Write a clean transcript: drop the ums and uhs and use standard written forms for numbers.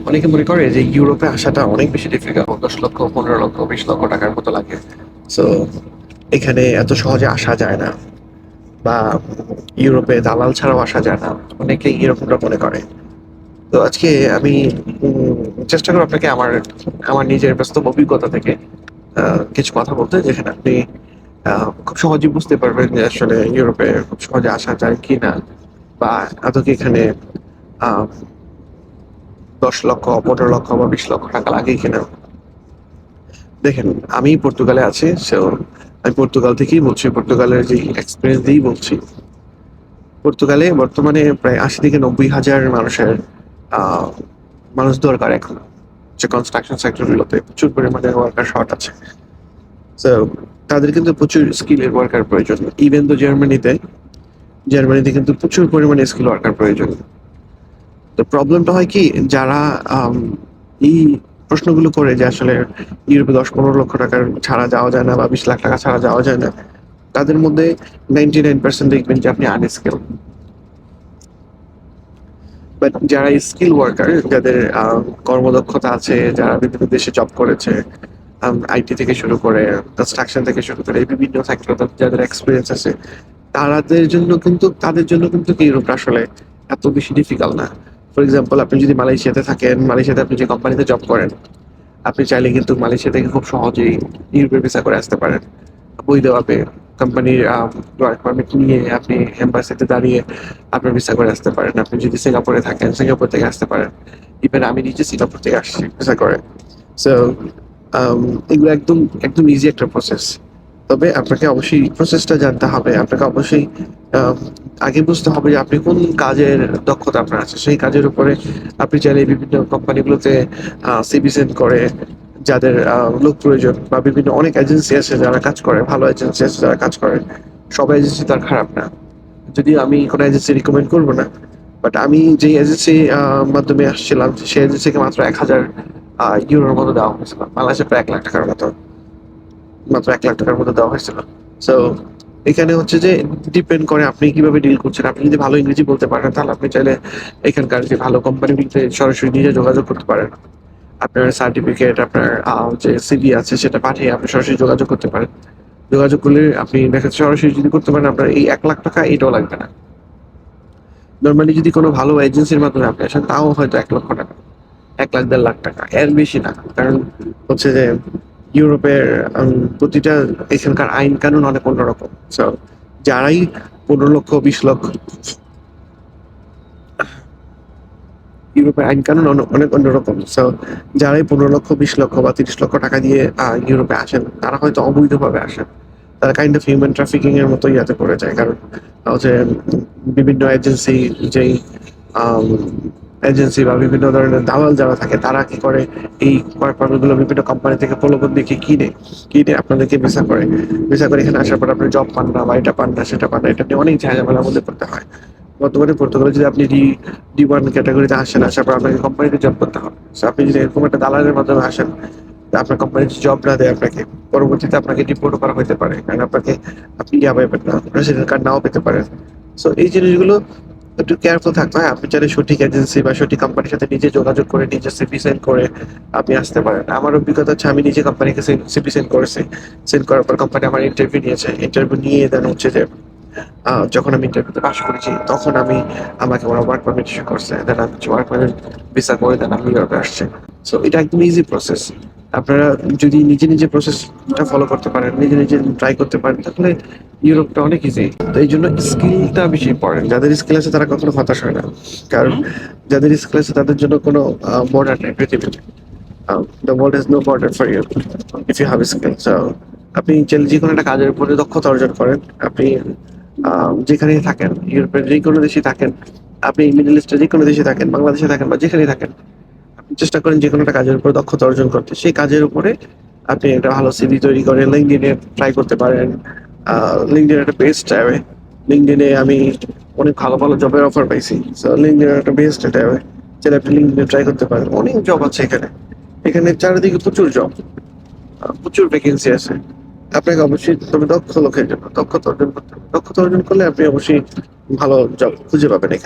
অনেকে মনে করে যে ইউরোপে আসাটা অনেক বেশি ডিফিকাল্ট, 10 লক্ষ 15 লক্ষ 20 লক্ষ টাকার মতো লাগে। সো এখানে এত সহজে আসা যায় না, বা ইউরোপে দালাল ছাড়াও আসা যায় না, অনেকেই এরকমটা মনে করে। তো আজকে আমি উম, চেষ্টা করবো আপনাকে আমার আমার নিজের বাস্তব অভিজ্ঞতা থেকে কিছু কথা বলতে, যেখানে আপনি খুব সহজেই বুঝতে পারবেন যে আসলে ইউরোপে খুব সহজে আসা যায় কি না, বা আদৌ কি এখানে আহ 10 লক্ষ 15 লক্ষ বা 20 লক্ষ টাকা লাগে কিনা। দেখেন, আমি পর্তুগালে আছি, সো আমি পর্তুগাল থেকেই বলছি, পর্তুগালের যে এক্সপিরিয়েন্স দিয়েই বলছি। পর্তুগালে বর্তমানে প্রায় 80 থেকে 90 হাজার আহ মানুষ দরকার এখন, যে কনস্ট্রাকশন সেক্টর গুলোতে প্রচুর পরিমাণে ওয়ার্কার শর্ট আছে। তো তাদের কিন্তু প্রচুর স্কিলের ওয়ার্কার প্রয়োজন। ইভেন তো জার্মানিতে কিন্তু প্রচুর পরিমাণে স্কিল ওয়ার্কার প্রয়োজন। তো প্রবলেমটা হয় কি, যারা আম, এই প্রশ্নগুলো করে যে আসলে ইউরোপে 10-15 লক্ষ টাকার ছাড়া যাওয়া যায় না, বা 20 লাখ টাকা ছাড়া যাওয়া যায় না, তাদের মধ্যে 99% দেখবেন যে আপনি আনস্কিল। বাট যারা স্কিল ওয়ার্কার, যাদের কর্মদক্ষতা আছে, যারা বিভিন্ন দেশে জব করেছে, আইটি থেকে শুরু করে কনস্ট্রাকশন থেকে শুরু করে এই বিভিন্ন সেক্টর, যাদের এক্সপিরিয়েন্স আছে, তাদের জন্য কিন্তু ইউরোপ আসলে এত বেশি ডিফিকাল্ট না। ফর এক্সাম্পল, আপনি যদি মালয়েশিয়াতে থাকেন, মালয়েশিয়াতে আপনি যে কোম্পানিতে জব করেন, আপনি চাইলে কিন্তু মালয়েশিয়া থেকে খুব সহজেই ইউরোপে ভিসা করে আসতে পারেন বৈধভাবে। কোম্পানির ওয়ার্ক পারমিট নিয়ে আপনি এম্বাসিতে দাঁড়িয়ে আপনার ভিসা করে আসতে পারেন। আপনি যদি সিঙ্গাপুরে থাকেন, সিঙ্গাপুর থেকে আসতে পারেন। ইভেন আমি নিজে সিঙ্গাপুর থেকে আসছি ভিসা করে। সো এগুলো একদম একদম ইজি একটা প্রসেস। তবে আপনাকে অবশ্যই প্রসেসটা জানতে হবে। আপনাকে অবশ্যই আহ, আগে বুঝতে হবে যে আপনি কোন কাজের দক্ষতা আপনার আছে, সেই কাজের উপরে আপনি চাইলে বিভিন্ন কোম্পানিগুলোতে সিভি সেন্ড করে, যাদের লোক প্রয়োজন, বা বিভিন্ন অনেক এজেন্সি আছে যারা কাজ করে, ভালো এজেন্সি আছে যারা কাজ করে। সব এজেন্সি তার খারাপ না, যদিও আমি কোনো এজেন্সি রিকমেন্ড করবো না। বাট আমি যে এজেন্সি মাধ্যমে আসছিলাম, সেই এজেন্সিকে মাত্র 1,000 ইউরোর মতো দেওয়া হয়েছিল, বাংলাদেশে প্রায় 1 লাখ টাকার মতো, মাত্র 1 লাখ টাকার মতো দেওয়া হয়েছিল। সো এখানে হচ্ছে যে ডিপেন্ড করে আপনি কিভাবে ডিল করছেন। আপনি যদি ভালো ইংরেজি বলতে পারেন, তাহলে আপনি চাইলে এখানকার যে ভালো কোম্পানিগুলিতে সরাসরি নিজে যোগাযোগ করতে পারেন। আপনার সার্টিফিকেট, আপনার যে সিভি আছে সেটা পাঠিয়ে আপনি সরাসরি যোগাযোগ করতে পারেন। যোগাযোগ করলে আপনি দেখা যাচ্ছে সরাসরি যদি করতে পারেন, আপনার এই 1 লাখ টাকা এটাও লাগবে না। নর্মালি যদি কোনো ভালো এজেন্সির মাধ্যমে আপনি আসেন, তাও হয়তো 1 লক্ষ টাকা, 1 লাখ 1.5 লাখ টাকা, এর বেশি না। কারণ হচ্ছে যে ইউরোপের প্রতিটা এখানকার আইন কানুন অনেক অন্যরকম। সো যারাই 15 লক্ষ 20 লক্ষ, ইউরোপের আইন কানুন অনেক অন্যরকম। সো যারাই 15 লক্ষ 20 লক্ষ বা 30 লক্ষ টাকা দিয়ে ইউরোপে আসেন, তারা হয়তো অবৈধভাবে আসেন। তারা কাইন্ড অফ হিউম্যান ট্রাফিকিং এর মতো ইয়াতে পড়ে যায়। কারণ হচ্ছে বিভিন্ন এজেন্সি, যেই এজেন্সি বা বিভিন্ন ধরনের দালাল যারা থাকে, তারা কি করে, এই গুলো বিভিন্ন কোম্পানি থেকে প্রলোভন দেখে কিনে কিনে আপনাদেরকে ভিসা করে এখানে আসার পর আপনি জব পান না, বা এটা পান না সেটা পান না, এটা নিয়ে অনেক ঝামেলার মধ্যে পড়তে হয়। বর্তমানে পর্তুগালে যদি আপনি ডি ওয়ান ক্যাটাগরিতে আসেন, আসার পর আপনাকে কোম্পানিতে জব করতে হবে। So আপনি যদি এরকম একটা দালালের মাধ্যমে আসেন, তা আপনার কোম্পানি জব না দেয় আপনাকে, পরবর্তীতে আপনাকে ডিপোর্ট করা হতে পারে। কারণ আপনি ইয়া পাবেন না, রেসিডেন্ট কার্ড নাও পেতে পারেন। সো এই জিনিসগুলো একটু কেয়ারফুল থাকতে হয়। আপনি চাইলে সঠিক এজেন্সি বা সঠিক কোম্পানির সাথে নিজে যোগাযোগ করে, নিজে সিভি সেন্ড করে আপনি আসতে পারেন। আমার অভিজ্ঞতা হচ্ছে, আমি নিজে কোম্পানিকে সিভি সেন্ড করেছি। সেন্ড করার পর কোম্পানি আমার ইন্টারভিউ নিয়েছে। ইন্টারভিউ নিয়ে দেন হচ্ছে যে যখন আমি ইন্টারভিউতে পাস করেছি, তখন আমাকে ওরা ওয়ার্ক পারমিট ইস্যু করছে। দেন আমি ওয়ার্ক পারমিট ভিসা করে দেন আমি ইউরোপে আসছে। সো এটা একদম ইজি প্রসেস। আপনারা যদি নিজে নিজে প্রসেসটা ফলো করতে পারেন, নিজে নিজে ট্রাই করতে পারেন, তাহলে ইউরোপটা অনেক ইজি। তো এই জন্য স্কিলটা বেশি ইম্পর্টেন্ট। যাদের স্কিল আছে তারা কখনো হতাশ হয় না। কারণ যাদের স্কিল আছে তাদের জন্য কোনো বর্ডার নেই পৃথিবীতে। The world has no border for you if you have skill. So আপনি চাইলে যে কোনো একটা কাজের উপরে দক্ষতা অর্জন করেন। আপনি যেখানেই থাকেন, ইউরোপের যে কোনো দেশে থাকেন, আপনি মিডল ইস্টের যে কোনো দেশে থাকেন, বাংলাদেশে থাকেন, বা যেখানেই থাকেন, আপনি চেষ্টা করেন যে কোনো একটা কাজের উপর দক্ষতা অর্জন করতে। সেই কাজের উপরে আপনি একটা ভালো সিভি তৈরি করে লিঙ্কডইনে ট্রাই করতে পারেন। লিঙ্কডইন একটা বেস্ট ট্যাবে। লিঙ্কডইনে আমি অনেক ভালো ভালো জবের অফার পাইছি। সো লিঙ্কডইন একটা বেস্ট ট্যাবে, যেটা আপনি লিঙ্কডইনে ট্রাই করতে পারেন। অনেক জব আছে এখানে। এখানে চারিদিকে প্রচুর জব, প্রচুর ভ্যাকেন্সি আছে। আপনাকে অবশ্যই তবে দক্ষ লোকের জন্য দক্ষতা অর্জন করতে হবে। দক্ষতা অর্জন করলে আপনি অবশ্যই ভালো জব খুঁজে পাবেন এখানে।